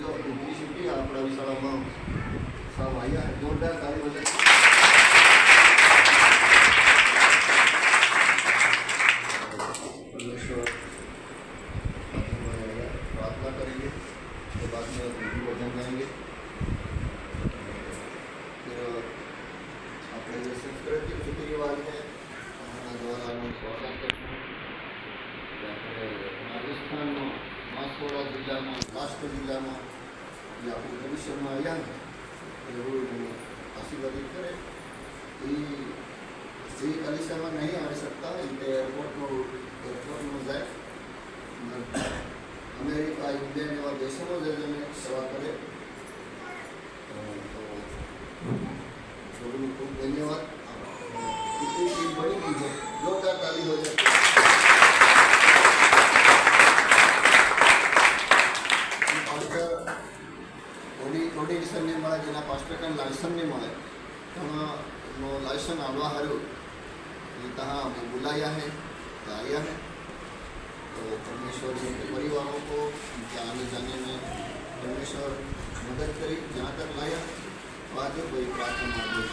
University આપણા વિશાળામાં સાવ આવ્યા જોરદાર તાળી બજાવી परमेश्वर प्रार्थना करेंगे तो बाद में विधि भजन गाएंगे फिर अपने जो सांस्कृतिक रीति रिवाज है द्वारा स्वागत करते राजस्थान में बांसवाड़ा जिला में राष्ट्र जिला में ये अपने भविष्य में आया आशीर्वादित करे ये कलिशा में नहीं आ सकता इनके एयरपोर्ट में जाए अमेरिका इंग्लैंड एवं देशों में जैसे में सेवा करे तो खूब धन्यवाद इतनी टीम बड़ी की है जोरदार ताली हो जाए ऑडिशन नहीं મળે જેના પાસ્ટર કાન લાયસન્સ नहीं મળે तो लाइसेंस आवा हारू तहाँ हमें बुलाया है आया है तो परमेश्वर जी के परिवारों को उनके आने जाने में परमेश्वर मदद करी जहाँ तक लाया तो आगे कोई प्रार्थना मांगे।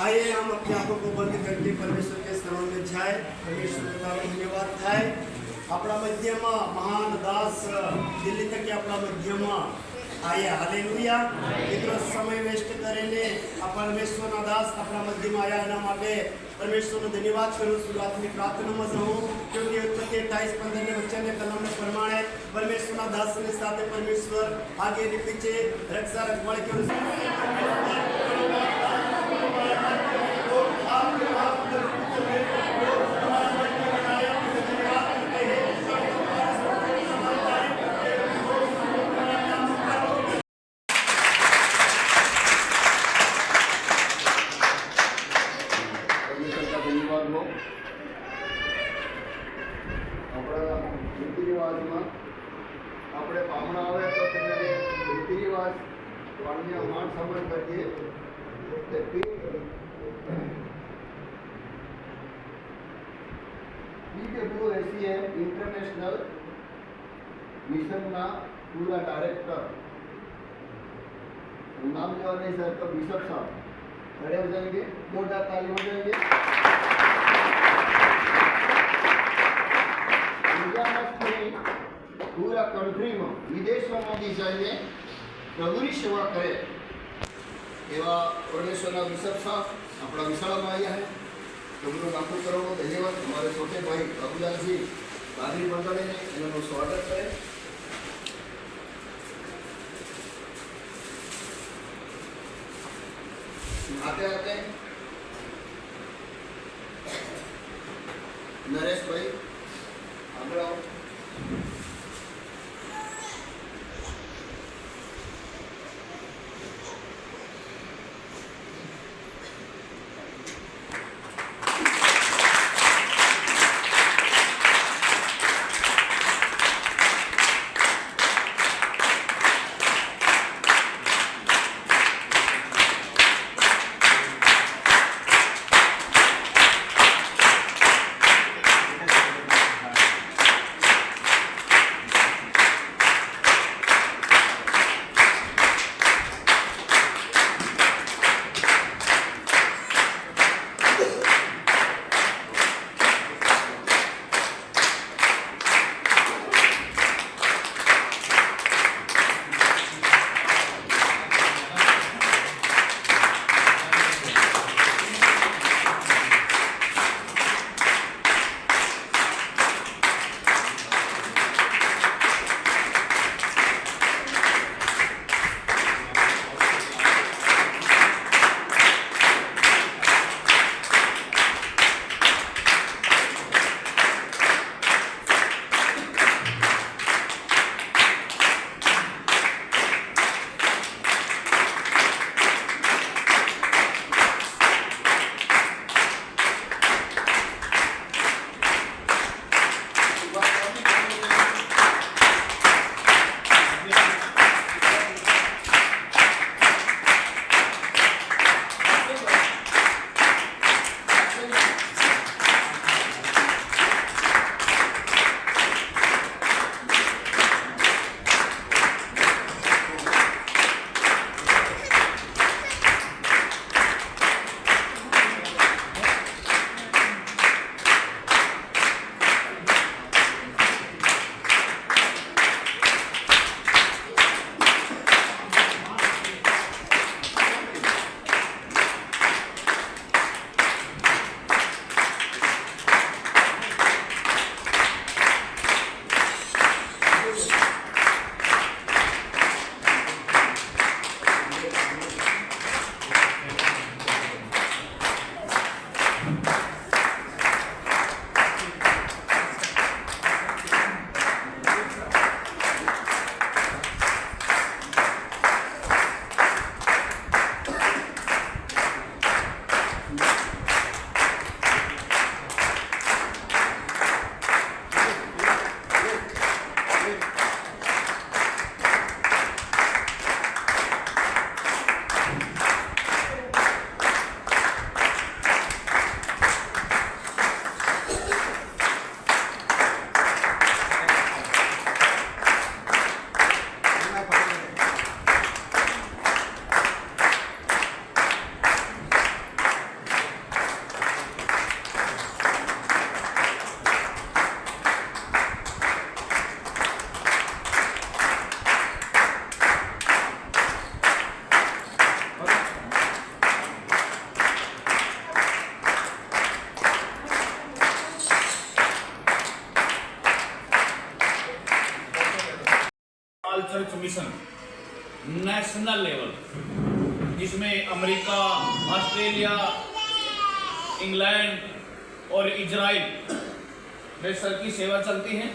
आइए हम अपने आंखों को बंद करके परमेश्वर के शरण में जाए। परमेश्वर का धन्यवाद थाय अपना मध्य में महान दास दिल्ली तक अपना मध्य में आया हालेलुया इतना समय वेस्ट करेले परमेश्वर दास अपना मध्य में आया एना माटे परमेश्वर धन्यवाद करूँ। शुरुआत में प्रार्थना में रहूँ क्योंकि उत्पत्ति 28:15 ने बच्चे ने कलम ने प्रमाणे परमेश्वर दास ने साथ परमेश्वर आगे ने पीछे रक्षा रखवाले के આપણે પામણા આવે તો તેને રીતિ રિવાજ વાણિયા मान सम्मान કરીએ PWSCM इंटरनेशनल मिशनના પૂરા ડાયરેક્ટર नाम लेवा नहीं सर तो बिशप साहब खड़े हो जाएंगे जोरदार ताली हो जाएंगे। पूरा कंट्री में विदेशों में भी जाइए प्रभु की सेवा करे एवं परमेश्वर बिशप साहब अपना विशाल में आया है प्रभु लाखों करोड़ों धन्यवाद। हमारे छोटे भाई बाबूलाल जी बादरी मंडल ने इन्होंने स्वागत करे। आते आते नरेश भाई आगे आओ। चर्च मिशन नेशनल लेवल, जिसमें अमेरिका, ऑस्ट्रेलिया, इंग्लैंड और इजराइल में सर की सेवा चलती है।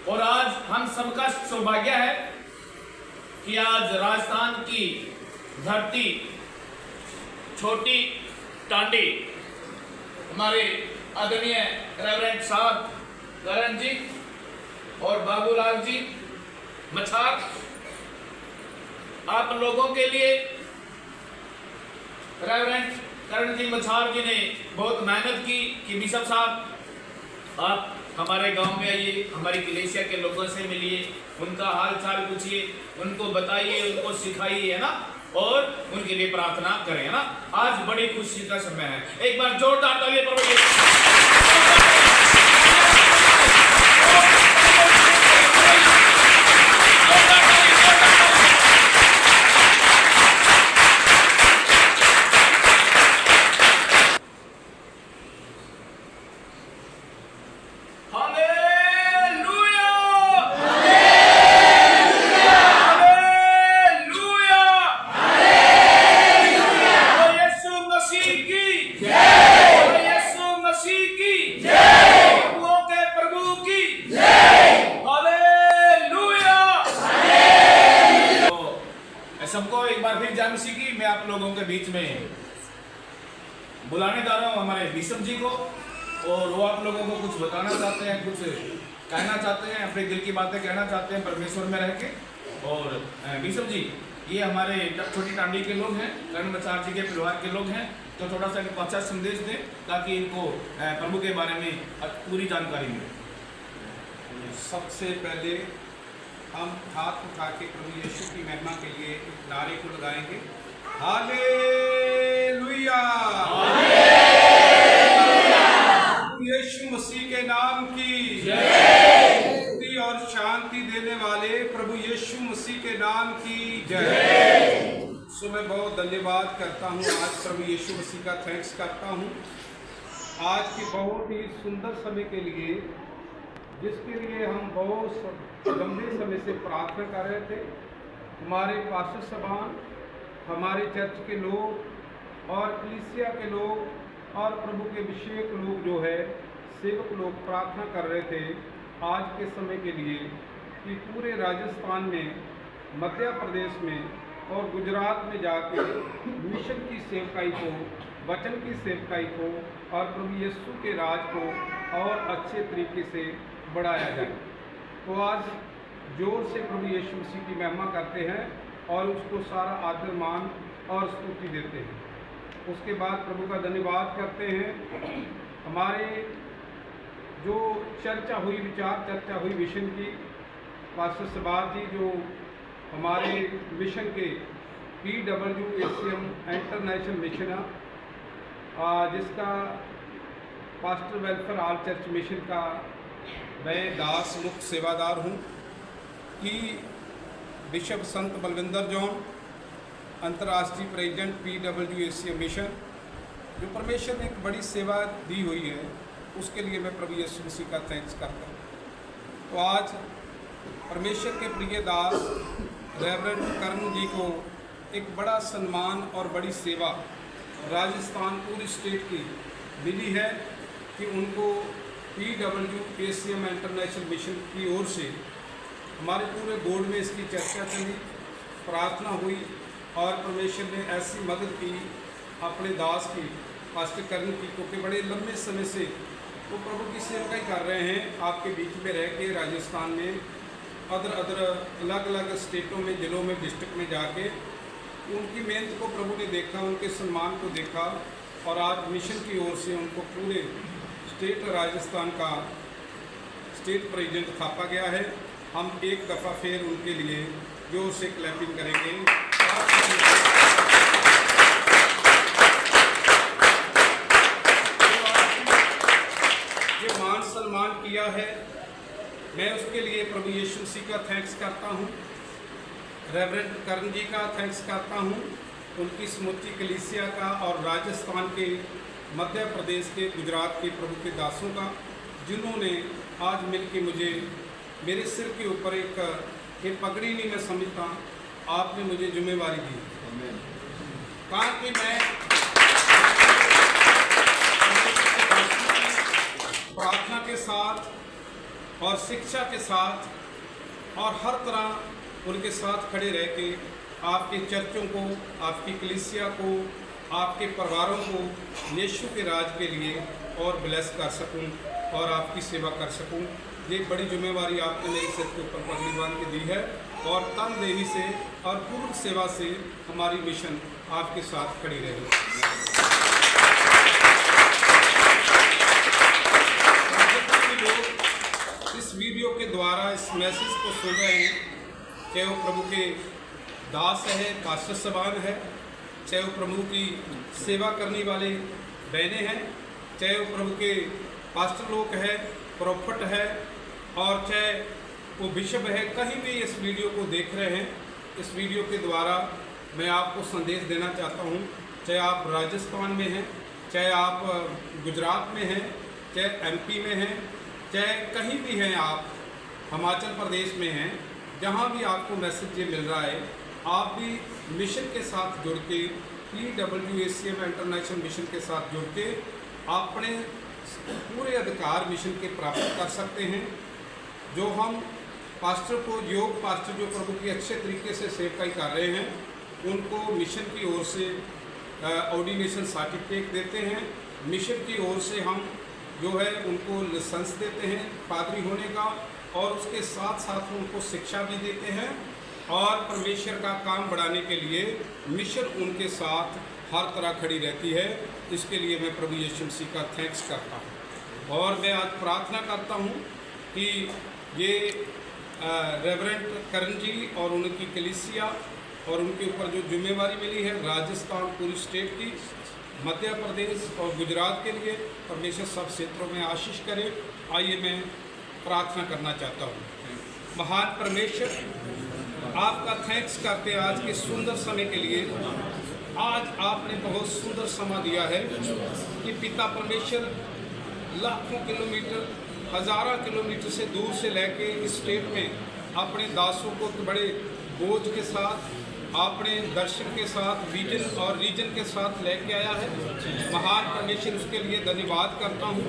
और आज हम सबका सौभाग्य है कि आज राजस्थान की धरती छोटी टांडी हमारे आदरणीय रेवरेंड साहब करण जी और बाबूलाल जी मछार, आप लोगों के लिए रेवरेंड करण जी मछार जी ने बहुत मेहनत की कि बिशप साहब आप हमारे गांव में आइए, हमारी कलीसिया के लोगों से मिलिए, उनका हाल चाल पूछिए, उनको बताइए, उनको सिखाइए, है ना, और उनके लिए प्रार्थना करें, है ना। आज बड़ी खुशी का समय है। एक बार जोरदार तालियां प्रभु सबको एक बार फिर जय मसीह की। मैं आप लोगों के बीच में बुलाने जा रहा हूँ हमारे बिशप जी को, और वो आप लोगों को कुछ बताना चाहते हैं, कुछ कहना चाहते हैं, अपने दिल की बातें कहना चाहते हैं परमेश्वर में रह के। और बिशप जी, ये हमारे छोटी टांडी के लोग हैं, करण मछार जी के परिवार के लोग हैं, तो थोड़ा सा इनको अच्छा संदेश दें ताकि इनको प्रभु के बारे में पूरी जानकारी मिले। सबसे पहले हम हाथ उठा के प्रभु यीशु की महिमा के लिए एक नारे को लगाएंगे, हालेलुया। यीशु मसीह के नाम की मुक्ति और शांति देने वाले प्रभु यीशु मसीह के नाम की जय। सो मैं बहुत धन्यवाद करता हूँ, आज प्रभु यीशु मसीह का थैंक्स करता हूँ आज के बहुत ही सुंदर समय के लिए, जिसके लिए हम बहुत लंबे समय से प्रार्थना कर रहे थे। हमारे पास्टर साहबान, हमारे चर्च के लोग और कलीसिया के लोग और प्रभु के अभिषेक लोग जो है सेवक लोग प्रार्थना कर रहे थे आज के समय के लिए कि पूरे राजस्थान में, मध्य प्रदेश में और गुजरात में जाके मिशन की सेवकाई को, वचन की सेवकाई को और प्रभु यीशु के राज को और अच्छे तरीके से बढ़ाया जाए। तो आज जोर से प्रभु यीशु मसीह की महिमा करते हैं और उसको सारा आदर मान और स्तुति देते हैं। उसके बाद प्रभु का धन्यवाद करते हैं। हमारे जो चर्चा हुई, विचार चर्चा हुई मिशन की, पास्टर सबार जी जो हमारे मिशन के PWACM इंटरनेशनल मिशन है, जिसका pastor welfare all church mission का मैं दास मुख्य सेवादार हूँ, कि बिशप संत बलविंदर जॉन अंतर्राष्ट्रीय प्रेसिडेंट PWACM मिशन, जो परमेश्वर ने एक बड़ी सेवा दी हुई है, उसके लिए मैं प्रभु यीशु मसीह का थैंक्स करता हूँ। तो आज परमेश्वर के प्रिय दास रेवरेंड करण जी को एक बड़ा सम्मान और बड़ी सेवा राजस्थान पूरी स्टेट की मिली है कि उनको PWACM इंटरनेशनल मिशन की ओर से हमारे पूरे बोर्ड में इसकी चर्चा चली, प्रार्थना हुई और परमेश्वर ने ऐसी मदद की अपने दास की, पास्टर करण की, क्योंकि बड़े लंबे समय से वो प्रभु की सेवा ही कर रहे हैं आपके बीच में रह के, राजस्थान में अलग अलग स्टेटों में, जिलों में, डिस्ट्रिक्ट में जाके उनकी मेहनत को प्रभु ने देखा, उनके सम्मान को देखा और आज मिशन की ओर से उनको पूरे स्टेट राजस्थान का स्टेट प्रेसिडेंट थापा गया है। हम एक दफ़ा फिर उनके लिए जोर से क्लैपिंग करेंगे। जो मान सम्मान किया है, मैं उसके लिए प्रभु यीशु मसीह का थैंक्स करता हूँ, रेवरेंड करण जी का थैंक्स करता हूँ, उनकी समूची कलीसिया का और राजस्थान के, मध्य प्रदेश के, गुजरात के प्रभु के दासों का, जिन्होंने आज मिल के मुझे मेरे सिर के ऊपर एक ये पगड़ी नहीं मैं समझता, आपने मुझे जिम्मेवारी दी। आमीन। कहा कि मैं प्रार्थना के साथ और शिक्षा के साथ और हर तरह उनके साथ खड़े रह के आपके चर्चों को, आपकी कलीसिया को, आपके परिवारों को यीशु के राज के लिए और ब्लेस कर सकूं और आपकी सेवा कर सकूं। ये बड़ी जिम्मेवारी आपने मेरे सिर के ऊपर पगड़ी बांध के दी है और तनदेही से और पूर्ण सेवा से हमारी मिशन आपके साथ खड़ी रहेगी। इस वीडियो के द्वारा इस मैसेज को सुन रहे हैं, चाहे वो प्रभु के दास है, पास्टर सबान है, चाहे वो प्रभु की सेवा करने वाले बहनें हैं, चाहे वो प्रभु के पास्टर लोग हैं, प्रॉफिट है, और चाहे वो बिशप है, कहीं भी इस वीडियो को देख रहे हैं, इस वीडियो के द्वारा मैं आपको संदेश देना चाहता हूं। चाहे आप राजस्थान में हैं, चाहे आप गुजरात में हैं, चाहे MP में हैं, चाहे कहीं भी हैं, आप हिमाचल प्रदेश में हैं, जहां भी आपको मैसेज ये मिल रहा है, आप भी मिशन के साथ जुड़ के, PWACM इंटरनेशनल मिशन के साथ जुड़ के अपने पूरे अधिकार मिशन के प्राप्त कर सकते हैं। जो हम पास्टर को, योग पास्टर जो प्रभु की अच्छे तरीके से सेवकाई कर रहे हैं, उनको मिशन की ओर से ऑर्डिनेशन सर्टिफिकेट देते हैं। मिशन की ओर से हम जो है उनको लाइसेंस देते हैं पादरी होने का, और उसके साथ साथ उनको शिक्षा भी देते हैं, और परमेश्वर का काम बढ़ाने के लिए मिशन उनके साथ हर तरह खड़ी रहती है। इसके लिए मैं प्रभु यीशु मसीह का थैंक्स करता हूँ, और मैं आज प्रार्थना करता हूँ कि ये रेवरेंड करण जी और उनकी कलीसिया और उनके ऊपर जो जिम्मेवारी मिली है राजस्थान पूरी स्टेट की, मध्य प्रदेश और गुजरात के लिए, परमेश्वर सब क्षेत्रों में आशीष करे। आइए मैं प्रार्थना करना चाहता हूँ। महान परमेश्वर, आपका थैंक्स करते हैं आज के सुंदर समय के लिए। आज आपने बहुत सुंदर समय दिया है कि पिता परमेश्वर लाखों किलोमीटर, हज़ारों किलोमीटर से दूर से लेके इस स्टेट में अपने दासों को बड़े बोझ के साथ, आपने दर्शन के साथ, विजन और रीजन के साथ लेके आया है। महान परमेश्वर, उसके लिए धन्यवाद करता हूँ।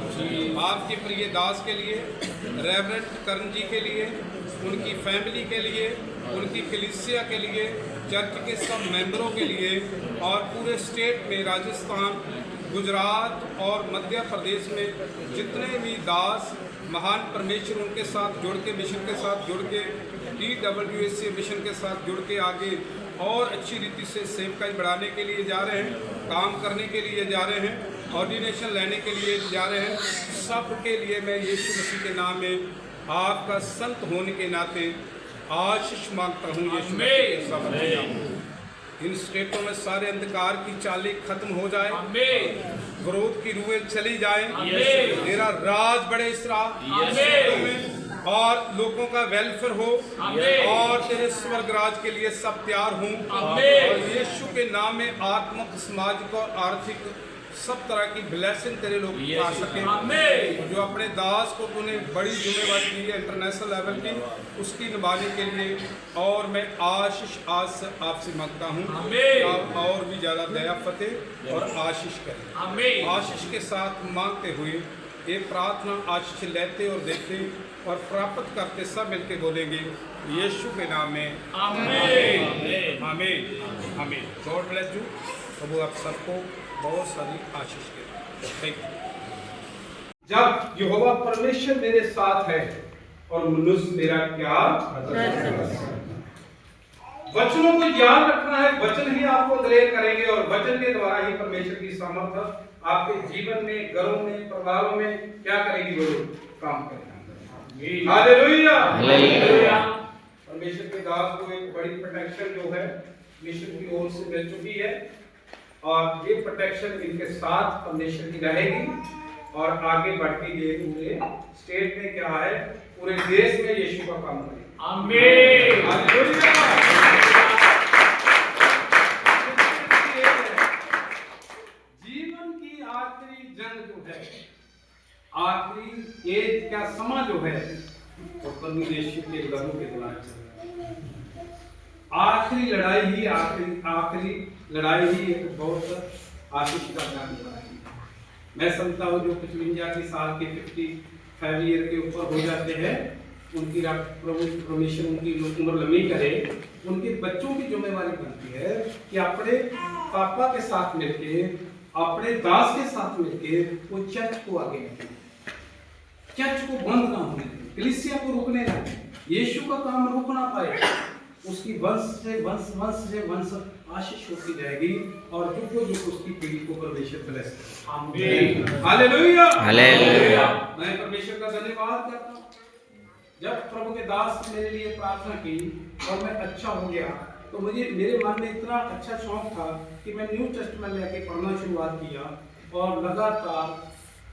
आपके प्रिय दास के लिए, रेवरेंड करण जी के लिए, उनकी फैमिली के लिए, उनकी कलीसिया के लिए, चर्च के सब मेंबरों के लिए, और पूरे स्टेट में राजस्थान, गुजरात और मध्य प्रदेश में जितने भी दास महान परमेश्वर उनके साथ जुड़ के, मिशन के साथ जुड़ के, PWACM मिशन के साथ जुड़ के आगे और अच्छी रीति से सेवकाई बढ़ाने के लिए जा रहे हैं, काम करने के लिए जा रहे हैं, ऑर्डिनेशन लेने के लिए जा रहे हैं। सब के लिए मैं यीशु मसीह के नाम में आपका संत होने के नाते आशीष मांगता हूँ। यीशु मसीह इन स्टेटों में सारे अंधकार की चालें खत्म हो जाए, विरोध की रूहें चली जाए, तेरा राज बढ़े इस स्टेटों में, और लोगों का वेलफेयर हो, और तेरे स्वर्ग राज के लिए सब तैयार हों, और यीशु के नाम में आत्मिक, सामाजिक और आर्थिक सब तरह की ब्लेसिंग तेरे लोग पा सकें। जो अपने दास को तूने बड़ी जिम्मेवारी दी है इंटरनेशनल लेवल की, उसकी निभाने के लिए, और मैं आशीष आज आपसे मांगता हूँ, आप और भी ज़्यादा दया फतेह और आशीष करें। आशीष के साथ मांगते हुए ये प्रार्थना आशीष लेते और देते और प्राप्त करते सब मिलके बोलेंगे यीशु के नाम में आमीन, आमीन, आमीन। God bless you. प्रभु आप सबको बहुत सारी आशीष दे। Thank you. जब यहोवा परमेश्वर मेरे साथ है और मनुष्य मेरा क्या। वचनों को याद रखना है, वचन ही आपको दलेर करेंगे, और वचन के द्वारा ही परमेश्वर की सामर्थ्य आपके जीवन में, घरों में, परिवारों में क्या करेगी, वो काम करेगी। हालेलुया। परमेश्वर के दास को एक बड़ी प्रोटेक्शन जो है मिशन की ओर से मिल चुकी है, और ये प्रोटेक्शन इनके साथ परमेश्वर की रहेगी, और आगे बढ़ती ये पूरे स्टेट में क्या है, पूरे देश में यीशु का काम करेगी। आमीन, हालेलुया। जीवन की आखिरी जंग जो है, आखिरी एज का समय जो है, वो प्रभु यीशु के लहू के द्वारा चल रहा है। आखिरी लड़ाई ही आखिरी लड़ाई ही एक बहुत आशीष का काम है। मैं समझता हूँ जो 55 साल के 55 ईयर के ऊपर हो जाते हैं, उनकी प्रभु परमेश्वर उनकी उम्र लंबी करे, उनके बच्चों की जिम्मेवारी बनती है कि अपने पापा के साथ मिलके, अपने दास के साथ मिलके वो चर्च को आगे बढ़े, चर्च को बंद ना होने दें, कलीसिया को रुकने ना दें, यीशु का काम रुक ना पाए, उसकी वंश से वंश आशीष होती जाएगी और जुगों जुग उसकी पीढ़ी को परमेश्वर ब्लेस करे। आमीन, हालेलुया, हालेलुया। मैं परमेश्वर का धन्यवाद करता हूँ। जब प्रभु के दास ने मेरे लिए प्रार्थना की और मैं अच्छा हो गया, तो मुझे मेरे मन में इतना अच्छा शौक था कि मैं न्यू टेस्टमेंट लेके पढ़ना शुरुआत किया और लगातार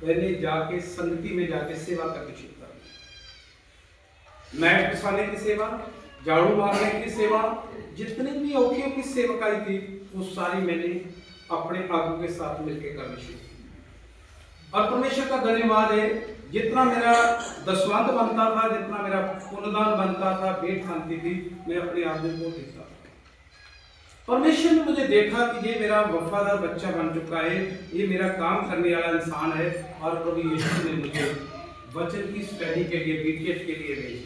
मैंने जाके संगति में जाके सेवा करनी शुरू कर दी। मैट बिछाने की सेवा, झाड़ू मारने की सेवा, जितनी भी औखियों की सेवकाई थी वो सारी मैंने अपने आगू के साथ मिलकर करनी शुरू की। और परमेश्वर का धन्यवाद है, जितना मेरा दशवंत बनता था, जितना मेरा पुण्यदान बनता था, भेंट बनती थी, मैं अपने आदमी को देता था। परमेश्वर ने मुझे देखा कि ये मेरा वफादार बच्चा बन चुका है, ये मेरा काम करने वाला इंसान है, और प्रभु यीशु ने मुझे वचन की स्टडी के लिए, बीटीएच के लिए भेजी,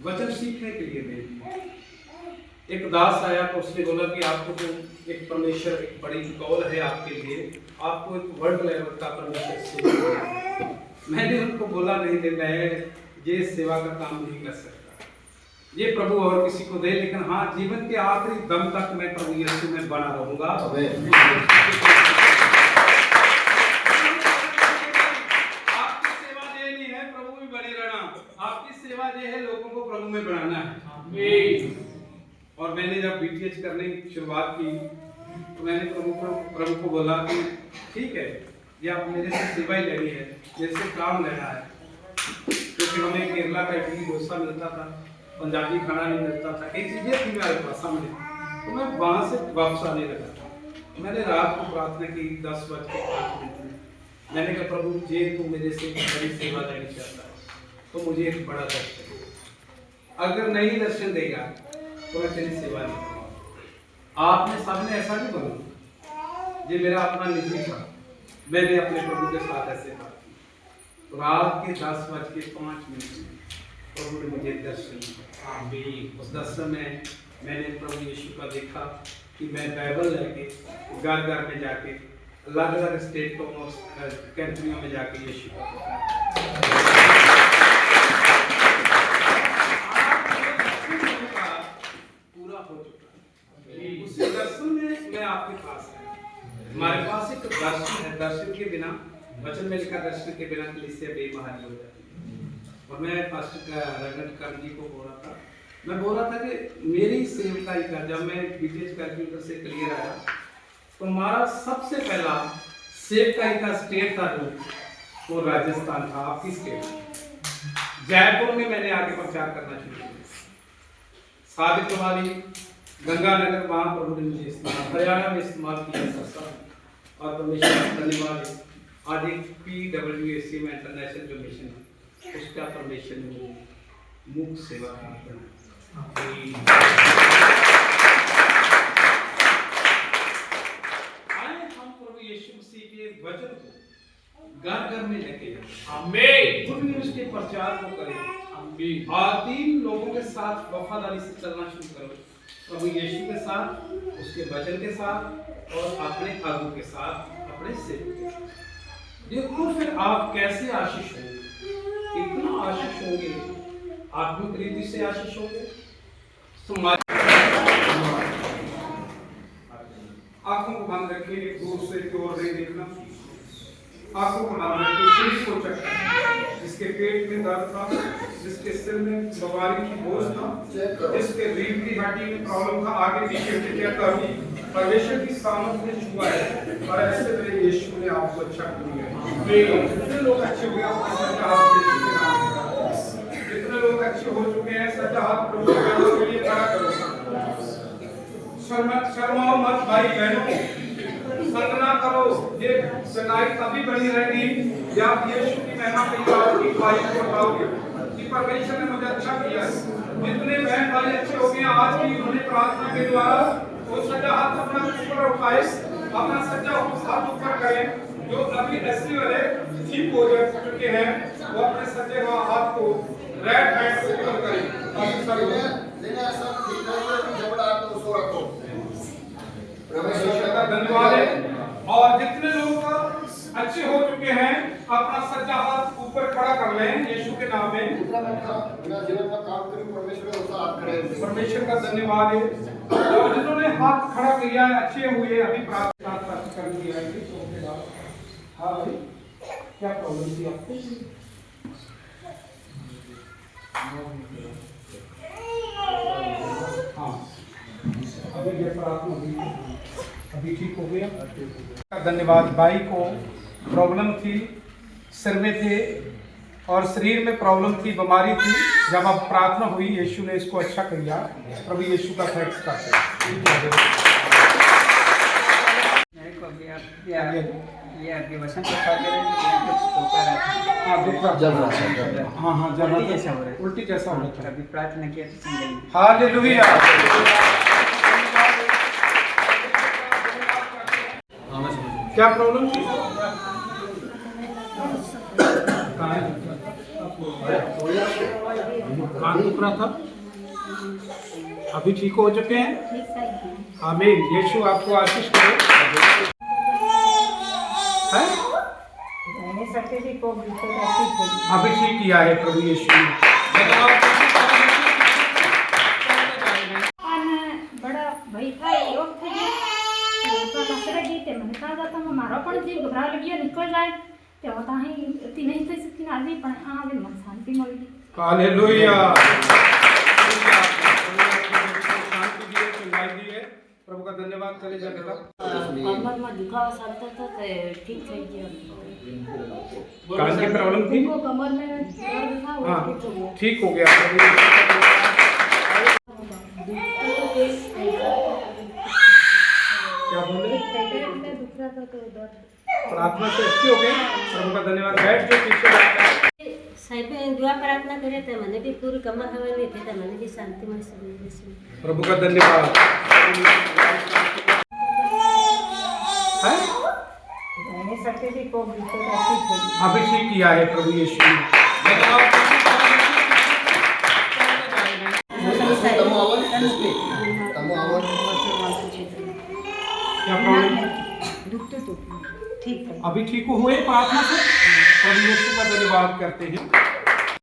वचन सीखने के लिए भेजी। एक दास आया तो उसने बोला कि आपको तो एक परमेश्वर एक बड़ी कॉल है आपके लिए, आपको एक वर्ल्ड लेवल का परमेश्वर से। मैंने उनको बोला नहीं, मैं ये सेवा का काम नहीं कर सकता, ये प्रभु और किसी को दे, लेकिन हाँ जीवन के आखिरी दम तक मैं प्रभु यीशु में बना रहूंगा। आपकी सेवा ये नहीं है प्रभु में बने रहना, आपकी सेवा ये है लोगों को प्रभु में बनाना है। और मैंने जब बीटीएच करने की शुरुआत की तो मैंने प्रभु को बोला कि ठीक है, ये आप मेरे से सेवा ही लेनी है, मेरे से काम लेना है, क्योंकि हमें केरला का इडली डोसा मिलता था, पंजाबी खाना नहीं मिलता था, कई चीजें थी मेरे पास सामने, तो मैं वहां से वापस आने लगा। मैंने रात को प्रार्थना की 10:05 में, मैंने कहा प्रभु जे तू मेरे से बड़ी सेवा लेनी चाहता है तो मुझे एक बड़ा दर्शन दे, अगर नहीं दर्शन देगा तो मैं तेरी सेवा नहीं करूंगा। आपने सबने ऐसा नहीं बोला, ये मेरा अपना निजी था, मैंने अपने प्रभु के साथ ऐसे बात की। रात के 10:05 में प्रभु ने मुझे दर्शन दिया। उस दर्शन में मैंने प्रभु यीशु का देखा कि मैं बाइबल लेके घर घर में जाके अलग अलग स्टेटों और कंट्रियों में जाके यीशु का हो चुका है। उस दर्शन में मैं आपके पास है, हमारे पास एक दर्शन है, दर्शन के बिना, वचन में लिखा दर्शन के बिना कलीसिया बेमहारी हो जाती है। और मैं पास्टर रेवरेंड कर्म जी को बोल रहा था कि मेरी सेवकाई का जब मैं बीटीएच कैलकुलेटर से क्लियर आया तो हमारा सबसे पहला सेवकाई का स्टेट था जो वो राजस्थान था। आपकी स्टेट जयपुर में मैंने आगे प्रचार करना शुरू किया, साबितवाली गंगानगर वहाँ प्रभु ने मुझे इस्तेमाल, हरियाणा में इस्तेमाल किया सरसा। और परमेश्वर का धन्यवाद, आज एक PWAC में इंटरनेशनल जो मिशन है उसका परमेश्वर ने मुख्य सेवा का हम प्रभु यीशु मसीह के वचन को घर घर में लेके जाए, गुड न्यूज़ के प्रचार को करें और 3 लोगों के साथ वफादारी से चलना शुरू करो, प्रभु यीशु के साथ, उसके वचन के साथ और अपने आगू के साथ, अपने सेवक के साथ। देखो फिर आप कैसे आशीष होंगे, कितना आशीष होंगे, आत्मिक रीति से आशीष होंगे। आंखों को बंद रखिए, एक दूसरे की ओर नहीं देखना, आंखों को बंद रखिए, सिर को चक्कर, जिसके पेट में दर्द था, जिसके सिर में सवारी की बोझ था, जिसके रीढ़ की हड्डी में प्रॉब्लम था, आगे पीछे टिकता हुई परमेश्वर की सामर्थ ने छुआ है और ऐसे मेरे यीशु ने आपको अच्छा किया है। कितने लोग अच्छे हुए आपके सच्चा हाथ यीशु के नाम में, कितने लोग अच्छे हो चुके हैं, सच्चा हाथ प्रभु के लिए खड़ा करो। शर्माओ मत भाई बहनों, शर्म ना करो, ये सगाई तभी बनी रहेगी जब यीशु की महिमा की बात की गवाही को बताओगे कि परमेश्वर ने मुझे अच्छा किया। जितने बहन भाई अच्छे हो गए आज की उन्होंने प्रार्थना के द्वारा वो सज्जा हाथ अपना ऊपर उठाए, अपना सज्जा हाथ ऊपर करें। जो अभी ऐसे वाले ठीक हो चुके हैं वो अपने सज्जे हाथ को राइट हैंड से ऊपर करें। परमेश्वर का धन्यवाद है। और जितने लोग अच्छे हो चुके हैं अपना सज्जा हाथ ऊपर खड़ा कर लें यीशु के नाम में। परमेश्वर का धन्यवाद है। और जिन्होंने हाथ खड़ा किया है अच्छे हुए अभी प्रार्थना कर दिया है तो उसके बाद हाँ भाई क्या प्रॉब्लम थी आपको? हाँ अभी ये प्रार्थना हुई, अभी ठीक हो गया। धन्यवाद। भाई को प्रॉब्लम थी, सिर में थे और शरीर में प्रॉब्लम थी, बीमारी थी। जब अब प्रार्थना हुई यीशु ने इसको अच्छा किया। प्रभु यीशु का थैंक्स करते हैं। ये अभी वसंत उल्टी जैसा हो रहा था। अभी प्रार्थना किया तो चल गई। हालेलुया। क्या प्रॉब्लम थी? कान दुख रहा था, अभी ठीक हो चुके हैं। आमीन। यीशु आपको आशीष करे। अभी ठीक किया है प्रभु यीशु ने। बड़ा भाई था योग થઈ ગયો તો પાછળ ગઈ તે મને કાં જાતા મારો પણ જીવ ઘબરાવા લાગ્યો નિકળ જાય તે હોતા અહીં તી નહીં થઈ શકતી ને આવી પણ આ આવે મને શાંતિ મળી ગઈ। हालेलुया। शांति दी है, चंगाई दी है। प्रभु का धन्यवाद। चले जा बेटा। કમરમાં દુખાવો ચાલતો હતો તે ઠીક થઈ ગયો। कान की प्रॉब्लम थी, कमर में दर्द था वो हाँ ठीक हो गया। ठीक हो गया। क्या बोले? पेट दुख रहा था तो दर्द प्रार्थना से अच्छे हो गए। प्रभु का धन्यवाद। बैठ जो पीछे साहेब दुआ प्रार्थना करे तो मैंने भी पूरी कमर हवा में थे तो मैंने भी शांति मिल सके। प्रभु का धन्यवाद। अभी ठीक किया है प्रभु यीशु ने। क्या प्रॉब्लम? दुखते तो ठीक है। अभी ठीक हुए प्रार्थना से। प्रभु यीशु का धन्यवाद करते हैं।